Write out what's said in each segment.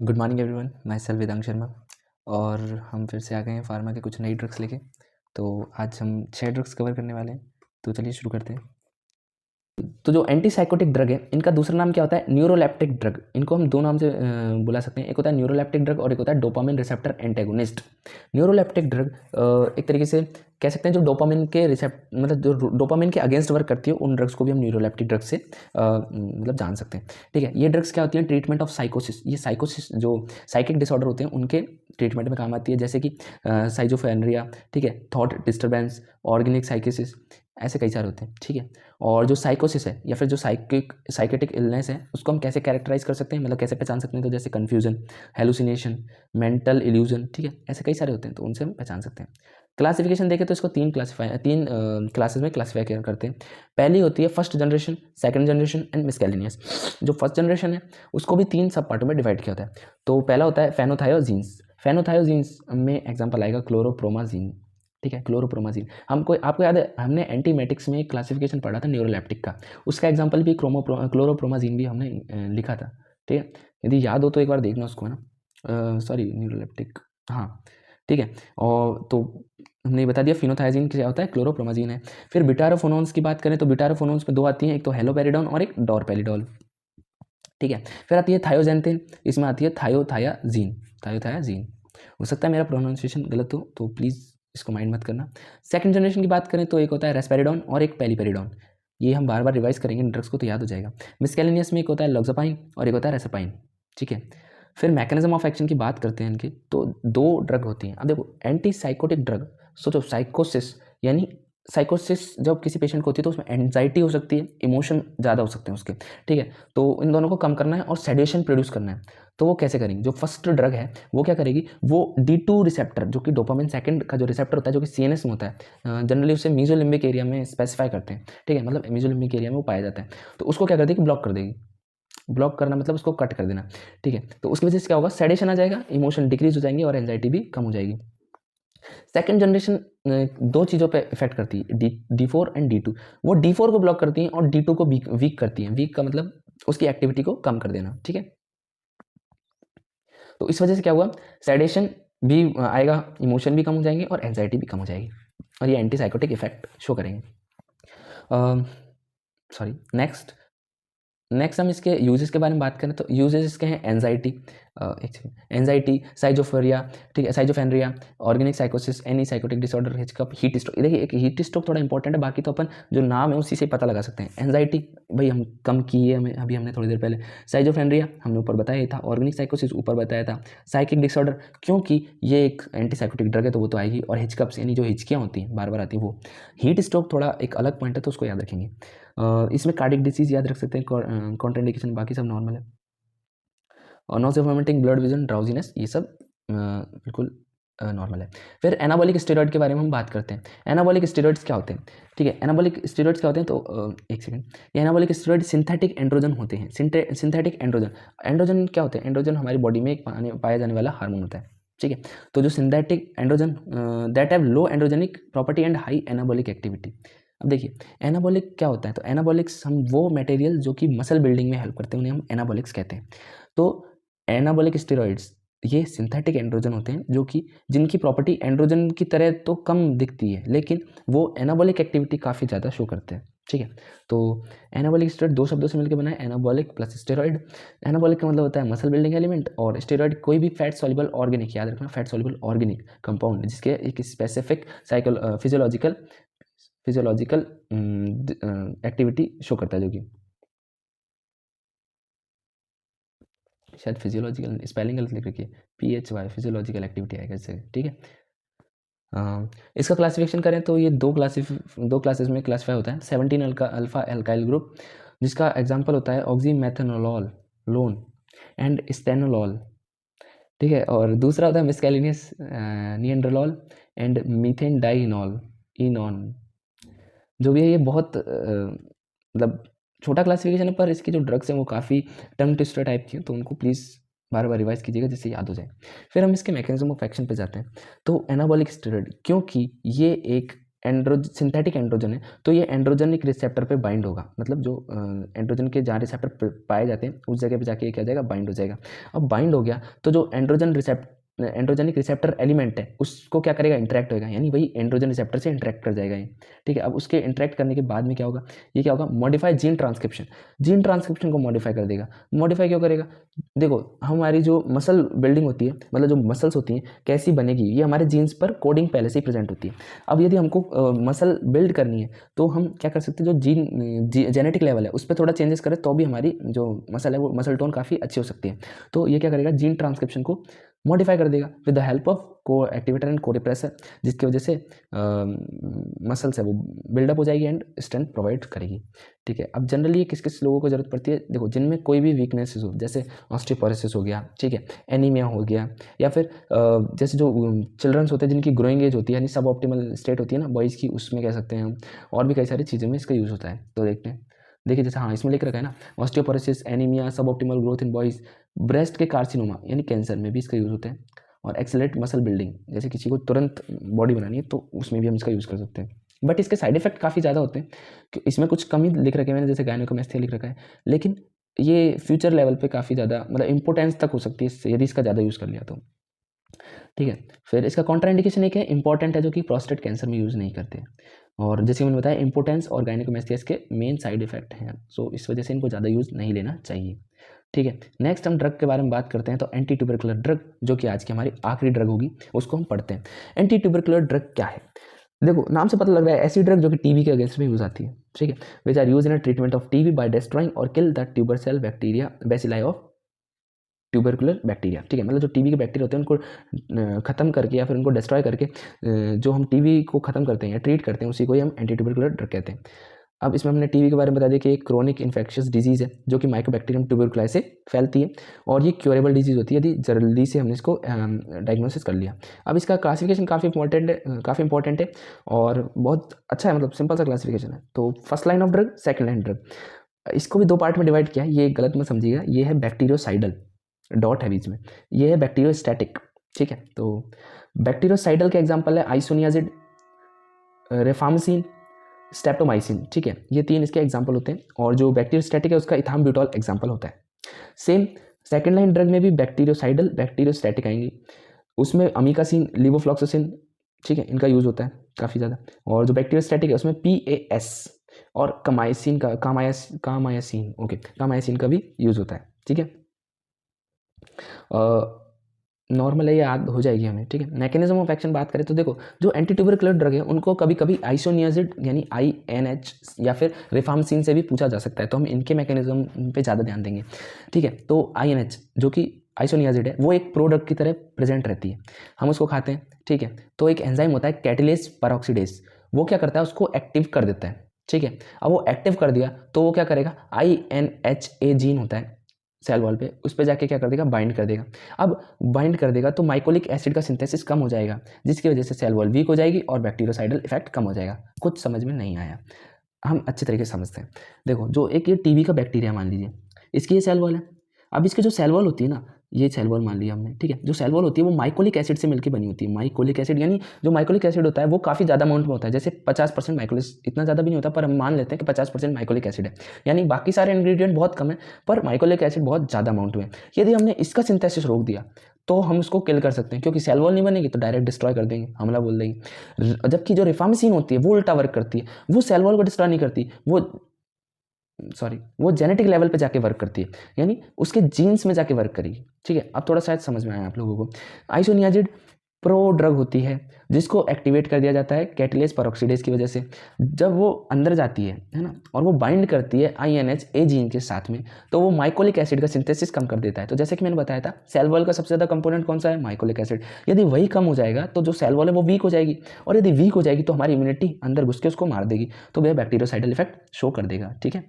Good morning everyone, my self Vedang Sharma. और हम फिर से आ गए हैं फार्मा के कुछ नई ड्रग्स लेके। तो आज हम 6 ड्रग्स कवर करने वाले हैं। तो चलिए शुरू करते हैं। तो जो एंटीसाइकोटिक ड्रग है, इनका दूसरा नाम क्या होता है? Neuroleptic drug. इनको हम दो नाम से बुला सकते हैं। एक होता है न्यूरोलेप्टिक ड्रग और एक होता है dopamine receptor antagonist. Neuroleptic drug एक तरीके से कह सकते हैं जो डोपामिन के मतलब जो डोपामिन के अगेंस्ट वर्क करती है, उन ड्रग्स को भी हम न्यूरोलेप्टिक ड्रग से मतलब जान सकते हैं। ठीक है, ये ड्रग्स क्या होती हैं? Treatment of साइकोसिस। ये साइकोसिस जो साइकिक डिसऑर्डर होते हैं उनके ट्रीटमेंट में काम आती है, जैसे कि साइजोफ्रेनिया, ठीक है, थॉट डिस्टर्बेंस, ऑर्गेनिक साइकोसिस, ऐसे कई सारे होते हैं। ठीक है, और जो साइकोसिस है या फिर जो साइकेटिक इलनेस है, उसको हम कैसे कैरेक्टराइज कर सकते हैं, मतलब कैसे पहचान सकते हैं? तो जैसे कन्फ्यूजन, हेलुसिनेशन, मेंटल इल्यूजन, ठीक है, ऐसे कई सारे होते हैं, तो उनसे हम पहचान सकते हैं। क्लासिफिकेशन देखें तो इसको तीन क्लासेस में क्लासीफाई करते हैं। पहली होती है first generation, second generation and miscellaneous. जो फर्स्ट जनरेशन है उसको भी 3 सब पार्टों में डिवाइड किया होता है। तो पहला होता है फेनोथायोजीन्स। फेनोथायोजीन्स में एग्जाम्पल आएगा क्लोरोप्रोमाजीन। ठीक है, क्लोरोप्रोमाजीन। आपको याद है, हमने एंटीमेटिक्स में एक क्लासिफिकेशन पढ़ा था न्यूरोलेप्टिक का, उसका एग्जांपल भी क्लोरोप्रोमाजीन भी हमने लिखा था। ठीक है, यदि याद हो तो एक बार देखना उसको, है ना। सॉरी, न्यूरोलेप्टिक, हाँ ठीक है। और तो हमने बता दिया फिनोथाइजीन क्या होता है, क्लोरोप्रोमाजीन है। फिर बिटारोफोनोन्स की बात करें तो बिटारोफोनोन्स में 2 आती हैं, एक तो हेलोपेरिडोन और एक डोरपेरिडोल। ठीक है, फिर आती है थायोजेंथिन, इसमें आती है थायोथायाजीन। हो सकता है मेरा प्रोनाउंसिएशन गलत हो, तो प्लीज़ इसको माइंड मत करना। सेकंड जनरेशन की बात करें तो एक होता है रेस्पेरिडोन और एक पेलीपेरिडोन। ये हम बार बार रिवाइज करेंगे इन ड्रग्स को, तो याद हो जाएगा। मिसकैलिनियस में एक होता है लॉक्सापाइन और एक होता है रेसापाइन। ठीक है, फिर मैकेनिज्म ऑफ एक्शन की बात करते हैं इनकी, तो 2 ड्रग होती हैं। अब देखो, एंटी साइकोटिक ड्रग, सोचो साइकोसिस, यानी साइकोसिस जब किसी पेशेंट को होती है तो उसमें एंजाइटी हो सकती है, इमोशन ज़्यादा हो सकते हैं उसके। ठीक है, तो इन दोनों को कम करना है और सेडेशन प्रोड्यूस करना है। तो वो कैसे करेंगे? जो फर्स्ट ड्रग है वो क्या करेगी, वो D2 रिसेप्टर, जो कि डोपामिन सेकंड का जो रिसेप्टर होता है, जो कि CNS में होता है, जनरली उसे मीजोलिम्बिक एरिया में स्पेसिफाई करते हैं। ठीक है, मतलब मीजोलिम्बिक एरिया में वो पाया जाता है। तो उसको क्या कर देगी, ब्लॉक कर देगी। ब्लॉक करना मतलब उसको कट कर देना। ठीक है, तो उसकी वजह से क्या होगा, सेडेशन आ जाएगा, इमोशन डिक्रीज हो जाएंगे और एंजाइटी भी कम हो जाएगी। सेकंड जनरेशन 2 चीज़ों पे इफेक्ट करती है, D4 एंड D2। वो D4 को ब्लॉक करती हैं और D2 को वीक करती हैं। वीक का मतलब उसकी एक्टिविटी को कम कर देना। ठीक है, तो इस वजह से क्या हुआ, सेडेशन भी आएगा, इमोशन भी कम हो जाएंगे और एंजाइटी भी कम हो जाएगी, और ये एंटीसाइकोटिक इफेक्ट शो करेंगे। सॉरी, नेक्स्ट हम इसके यूजेस के बारे में बात करें तो यूजेस इसके हैं एंजाइटी, एंजाइटी, साइजोफेरिया, ठीक है, साइजोफेनरिया, organic साइकोसिस, any psychotic disorder, हिचकप, heat stroke. देखिए, एक हीट स्ट्रोक थोड़ा इंपॉर्टेंट है, बाकी तो अपन जो नाम है उसी से पता लगा सकते हैं। एंजाइटी भाई हम कम किए, हमें अभी हमने थोड़ी देर पहले। साइजोफेनरिया हमने ऊपर बताया ही था, ऑर्गेनिक साइकोसिस ऊपर बताया था। साइकिक डिसऑर्डर, क्योंकि ये एक एंटीसाइकोटिक ड्रग है तो वो तो आएगी, और हिचकप्स यानी जो हिचकियाँ होती हैं बार बार आती हैं वो। हीट स्ट्रोक थोड़ा एक अलग पॉइंट है, तो उसको याद रखेंगे। इसमें कार्डिक डिसीज याद रख सकते हैं, कॉन्ट्राइंडिकेशन, बाकी सब नॉर्मल है। और noise vomiting, blood vision, drowsiness, ये सब बिल्कुल नॉर्मल है। फिर एनाबॉलिक स्टेरॉइड के बारे में हम बात करते हैं। एनाबॉलिक स्टेरॉइड्स क्या होते हैं? ठीक है, एनाबॉलिक स्टेरॉइड्स क्या होते हैं, तो एक सेकंड, ये एनाबॉलिक स्टेरॉइड सिंथेटिक एंड्रोजन होते हैं। सिंथेटिक एंड्रोजन, एंड्रोजन क्या होते हैं? एंड्रोजन हमारी बॉडी में एक पाया जाने वाला हार्मोन होता है। ठीक है, तो जो synthetic androgen that have low androgenic property and high anabolic activity. अब देखिए, एनाबॉलिक क्या होता है, तो एनाबॉलिक्स हम वो मटेरियल जो कि मसल बिल्डिंग में हेल्प करते हैं, उन्हें हम एनाबॉलिक्स कहते हैं। तो एनाबॉलिक स्टेरॉइड्स ये सिंथेटिक एंड्रोजन होते हैं, जो कि जिनकी प्रॉपर्टी एंड्रोजन की तरह तो कम दिखती है, लेकिन वो एनाबॉलिक एक्टिविटी काफ़ी ज़्यादा शो करते हैं। ठीक है, तो एनाबॉलिक स्टेरॉइड 2 शब्दों से मिलकर बना है, एनाबॉलिक प्लस स्टेरॉइड। एनाबॉलिक का मतलब होता है मसल बिल्डिंग एलिमेंट, और स्टेरॉइड कोई भी फैट सॉल्युबल ऑर्गेनिक, याद रखना, फैट सॉल्युबल ऑर्गेनिक कंपाउंड जिसके एक स्पेसिफिक फिजियोलॉजिकल एक्टिविटी शो करता है, जो कि शायद फिजियोलॉजिकल स्पेलिंग गलत लिख रखी है, PHY, फिजियोलॉजिकल एक्टिविटी आएगा इससे। ठीक है, इसका क्लासिफिकेशन करें तो ये दो क्लासेस में क्लासीफाई होता है। 17 अल्फा एल्काइल ग्रुप, जिसका एग्जांपल होता है ऑक्सीमेथनोलॉल, लोन एंड स्टेनोलॉल। ठीक है, और दूसरा होता है मिसकैलिनियस निएंड्रोलॉल एंड मीथेन डाइनॉल, इनॉन। जो भी है ये बहुत मतलब छोटा क्लासिफिकेशन है, पर इसकी जो ड्रग्स हैं वो काफ़ी टंग ट्विस्टर टाइप की हैं, तो उनको प्लीज़ बार बार रिवाइज कीजिएगा जिससे याद हो जाए। फिर हम इसके मैकेनिज्म ऑफ एक्शन पे जाते हैं। तो एनाबॉलिक स्टेरॉइड, क्योंकि ये एक सिंथेटिक एंड्रोजन है तो ये एंड्रोजनिक रिसेप्टर पे बाइंड होगा, मतलब जो एंड्रोजन के जहाँ रिसेप्टर पाए जाते हैं उस जगह पे जाके क्या हो जाएगा, बाइंड हो जाएगा। अब बाइंड हो गया तो जो एंड्रोजनिक रिसेप्टर एलिमेंट है उसको क्या करेगा, इंटरेक्ट होगा, यानी वही एंड्रोजन रिसेप्टर से इंटरेक्ट कर जाएगा ये, ठीक है। अब उसके इंटरेक्ट करने के बाद में क्या होगा, ये क्या होगा, मॉडिफाई जीन ट्रांसक्रिप्शन को मॉडिफाई कर देगा। मॉडिफाई क्यों करेगा, देखो हमारी जो मसल बिल्डिंग होती है, मतलब जो मसल्स होती हैं कैसी बनेगी, ये हमारे जीन्स पर कोडिंग पहले से ही प्रेजेंट होती है। अब यदि हमको मसल बिल्ड करनी है तो हम क्या कर सकते हैं, जो जेनेटिक लेवल है उस पर थोड़ा चेंजेस करें तो भी हमारी जो मसल है वो मसल टोन काफ़ी अच्छी हो सकती है। तो ये क्या करेगा, जीन ट्रांसक्रिप्शन को मॉडिफाई कर देगा विद द हेल्प ऑफ को एक्टिवेटर एंड कोरिप्रेसर, जिसकी वजह से मसल्स है वो बिल्डअप हो जाएगी एंड स्ट्रेंथ प्रोवाइड करेगी, ठीक है। अब जनरली ये किस किस लोगों को जरूरत पड़ती है, देखो जिनमें कोई भी वीकनेसेस हो, जैसे ऑस्टियोपोरोसिस हो गया, ठीक है, एनीमिया हो गया, या फिर जैसे जो चिल्ड्रंस होते हैं जिनकी ग्रोइंग एज होती है यानी सब ऑप्टिमल स्टेट होती है ना बॉयज़ की, उसमें कह सकते हैं हम, और भी कई सारी चीज़ों में इसका यूज़ होता है। तो देखते हैं, देखिए जैसे हाँ इसमें लिख रखा है ना, ऑस्टियोपोरोसिस, एनीमिया, सब optimal growth in boys, breast के कार्सिनोमा यानी कैंसर में भी इसका यूज़ होता है, और एक्सेलरेट मसल बिल्डिंग, जैसे किसी को तुरंत बॉडी बनानी है तो उसमें भी हम इसका यूज़ कर सकते हैं। बट इसके साइड इफेक्ट काफ़ी ज़्यादा होते हैं, कि इसमें कुछ कम ही लिख रखे हैं मैंने, जैसे गायनेकोमैस्टिया लिख रखा है, लेकिन ये फ्यूचर लेवल पे काफ़ी ज़्यादा मतलब इंपोर्टेंस तक हो सकती है इससे, यदि इसका ज़्यादा यूज़ कर लिया तो, ठीक है। फिर इसका कॉन्ट्राइंडिकेशन एक है इंपॉर्टेंट है, जो कि प्रोस्टेट कैंसर में यूज़ नहीं करते, और जैसे मैंने बताया इंपोर्टेंस और गायनेकोमैस्टिया इसके मेन साइड इफेक्ट हैं, सो इस वजह से इनको ज़्यादा यूज़ नहीं लेना चाहिए, ठीक है। नेक्स्ट हम ड्रग के बारे में बात करते हैं, तो एंटी ट्यूबरकुलर ड्रग, जो कि आज की हमारी आखिरी ड्रग होगी, उसको हम पढ़ते हैं। एंटी ट्यूबरकुलर ड्रग क्या है, देखो नाम से पता लग रहा है ऐसी ड्रग जो कि टीबी के अगेंस्ट में यूज आती है, ठीक है, which are use in treatment of TB by destroying और kill the tubercle bacteria bacilli of tubercular bacteria, ठीक है, मतलब जो टीबी के बैक्टीरिया होते हैं उनको खत्म करके या फिर उनको डिस्ट्रॉय करके जो हम टीबी को खत्म करते हैं या ट्रीट करते हैं उसी को ही हम एंटी ट्यूबरकुलर ड्रग कहते हैं। अब इसमें हमने टीबी के बारे में बता दिया कि एक क्रोनिक इन्फेक्शियस डिजीज़ है जो कि माइकोबैक्टीरियम ट्यूबरकुलाई से फैलती है, और ये क्योरेबल डिजीज़ होती है यदि जल्दी से हमने इसको डायग्नोसिस कर लिया। अब इसका क्लासिफिकेशन काफ़ी इंपॉर्टेंट है और बहुत अच्छा है, मतलब सिंपल सा क्लासिफिकेशन है। तो first line of drug, second line drug, इसको भी दो पार्ट में डिवाइड किया है, ये गलत मत समझिएगा, ये है बैक्टीरियोसाइडल, डॉट है बीच में, ये है बैक्टीरियोस्टैटिक, ठीक है। तो बैक्टीरियोसाइडल के एग्जाम्पल है आइसोनियाजिड, रेफामसिन, स्टेप्टोमाइसिन, ठीक है, ये तीन इसके एग्जाम्पल होते हैं, और जो बैक्टीरियोस्टैटिक है उसका इथाम्ब्यूटॉल एग्जाम्पल होता है। सेम सेकेंड लाइन ड्रग में भी बैक्टीरियोसाइडल बैक्टीरियोस्टैटिक आएंगी, उसमें अमीकासिन, लिवोफ्लॉक्सासिन, ठीक है, इनका यूज़ होता है काफ़ी ज़्यादा, और जो बैक्टीरियोस्टैटिक है उसमें PAS और कामायसिन का कामायसिन का भी यूज़ होता है, ठीक है। नॉर्मल है, ये याद हो जाएगी हमें, ठीक है। मैकेनिज्म ऑफ एक्शन बात करें तो देखो जो एंटी ट्यूबरकुलर ड्रग है उनको कभी कभी आइसोनियाजिड यानी INH या फिर रिफामसिन से भी पूछा जा सकता है, तो हम इनके मैकेनिज्म पे ज़्यादा ध्यान देंगे, ठीक है। तो INH जो कि आइसोनियाजिड है वो एक प्रोडक्ट की तरह प्रेजेंट रहती है, हम उसको खाते हैं, ठीक है। तो एक एंजाइम होता है कैटालेस पेरोक्सीडेज, वो क्या करता है उसको एक्टिव कर देता है, ठीक है। अब वो एक्टिव कर दिया तो वो क्या करेगा, INHA जीन होता है सेल वॉल पे, उस पर जाके क्या कर देगा, बाइंड कर देगा। अब बाइंड कर देगा तो माइकोलिक एसिड का सिंथेसिस कम हो जाएगा, जिसकी वजह से सेल वॉल वीक हो जाएगी और बैक्टीरियोसाइडल इफेक्ट कम हो जाएगा। कुछ समझ में नहीं आया, हम अच्छे तरीके से समझते हैं। देखो जो एक ये टीबी का बैक्टीरिया मान लीजिए, इसकी ये सेल वॉल है, अब इसकी जो सेल वॉल होती है ना, ये सेल वॉल मान लिया हमने, ठीक है, जो सेल वॉल होती है वो माइकोलिक एसिड से मिलकर बनी होती है। माइकोलिक एसिड यानी जो माइकोलिक एसिड होता है वो काफ़ी ज़्यादा अमाउंट में होता है, जैसे 50% माइकोलिक, इतना ज़्यादा भी नहीं होता पर हम मान लेते हैं कि 50% माइकोलिक एसिड है, यानी बाकी सारे इंग्रेडिएंट बहुत कम है पर माइकोलिक एसिड बहुत ज़्यादा अमाउंट में। यदि हमने इसका सिंथेसिस रोक दिया तो हम उसको किल कर सकते हैं, क्योंकि सेल वॉल नहीं बनेगी तो डायरेक्ट डिस्ट्रॉय कर देंगे, हमला बोल देंगे। जबकि जो रिफामसिन होती है वो उल्टा वर्क करती है, वो सेल वॉल को डिस्ट्रॉय नहीं करती, वो जेनेटिक लेवल पे जाके वर्क करती है, यानी उसके जीन्स में जाके वर्क करेगी, ठीक है। अब थोड़ा शायद समझ में आया आप लोगों को। आइसोनियाजिड प्रो ड्रग होती है जिसको एक्टिवेट कर दिया जाता है कैटालेस पेरोक्सीडेज की वजह से, जब वो अंदर जाती है ना, और वो बाइंड करती है INHA जीन के साथ में, तो वो माइकोलिक एसिड का सिंथेसिस कम कर देता है। तो जैसे कि मैंने बताया था सेल वॉल का सबसे ज़्यादा कंपोनेंट कौन सा है, माइकोलिक एसिड। यदि वही कम हो जाएगा तो जो सेल वॉल है वो वीक हो जाएगी, और यदि वीक हो जाएगी तो हमारी इम्यूनिटी अंदर घुस के उसको मार देगी, तो वह बैक्टीरियोसाइडल इफेक्ट शो कर देगा, ठीक है।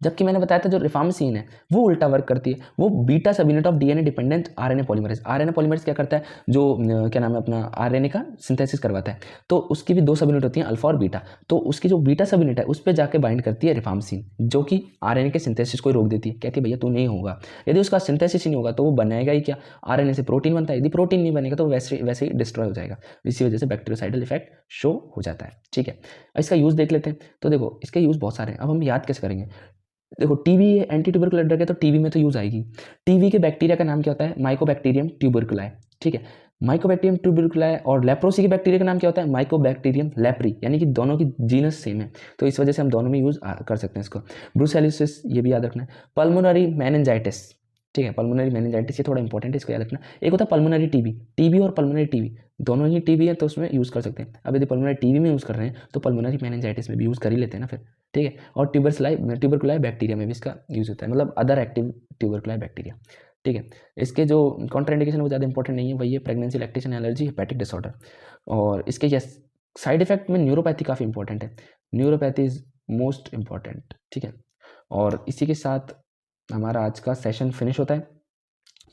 जबकि मैंने बताया था जो रिफार्मसिन है वो उल्टा वर्क करती है, वो बीटा सब unit of DNA dependent RNA polymerase. RNA polymerase क्या करता है, जो क्या नाम है अपना आरएनए का सिंथेसिस करवाता है, तो उसकी भी 2 सब यूनिट होती हैं, अल्फा और बीटा। तो उसकी जो बीटा सब यूनिट है उस पर जाके बाइंड करती है रिफार्मसिन, जो कि आरएनए के सिंथेसिस को रोक देती है, कहती है भैया तू नहीं होगा। यदि उसका सिंथेसिस ही नहीं होगा तो वो बनाएगा ही क्या, आरएनए से प्रोटीन बनता है, यदि प्रोटीन नहीं बनेगा तो वैसे वैसे ही डिस्ट्रॉय हो जाएगा। इसी वजह से बैक्टीरियोसाइडल इफेक्ट शो हो जाता है। ठीक है, इसका यूज़ देख लेते हैं। तो देखो इसके यूज़ बहुत सारे हैं, अब हम याद कैसे करेंगे। देखो टीबी एंटी ट्यूबरकुलर ड्रग है तो टीबी में तो यूज़ आएगी। टीबी के बैक्टीरिया का नाम क्या होता है, माइकोबैक्टीरियम ट्यूबरकुलाई। ठीक है, माइकोबैक्टीरियम ट्यूबरकुलाई। और लेप्रोसी के बैक्टीरिया का नाम क्या होता है, माइकोबैक्टीरियम लेप्री, यानी कि दोनों की जीनस सेम है, तो इस वजह से हम दोनों में यूज़ कर सकते हैं इसको। ब्रूसेलोसिस ये भी याद रखना है। पल्मोनरी मेनिंजाइटिस, ठीक है, पल्मोनरी मेनिंजाइटिस ये थोड़ा इंपॉर्टेंट है, इसको याद रखना। एक होता है पल्मोनरी टीबी, टीबी और पल्मोनरी टीबी दोनों ही टीबी है तो उसमें यूज़ कर सकते हैं। अब यदि पल्मोनरी टीबी में यूज़ कर रहे हैं तो पल्मोनरी मेनिंजाइटिस में भी यूज़ कर ही लेते हैं ना फिर। ठीक है, और ट्यूबरकुलाई बैक्टीरिया में भी इसका यूज़ होता है, मतलब अदर एक्टिव ट्यूबरकुलाई बैक्टीरिया। ठीक है, इसके जो कॉन्ट्राइंडिकेशन वो ज़्यादा इंपॉर्टेंट नहीं है, वही है pregnancy, lactation, allergy, hepatic disorder. और इसके यस साइड इफेक्ट में न्यूरोपैथी काफ़ी इंपॉर्टेंट है, न्यूरोपैथी इज मोस्ट इंपॉर्टेंट। ठीक है, और इसी के साथ हमारा आज का सेशन फिनिश होता है।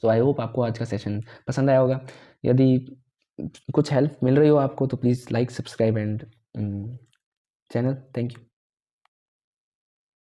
सो आई होप आपको आज का सेशन पसंद आया होगा। यदि कुछ हेल्प मिल रही हो आपको तो please like, subscribe and channel. Thank you.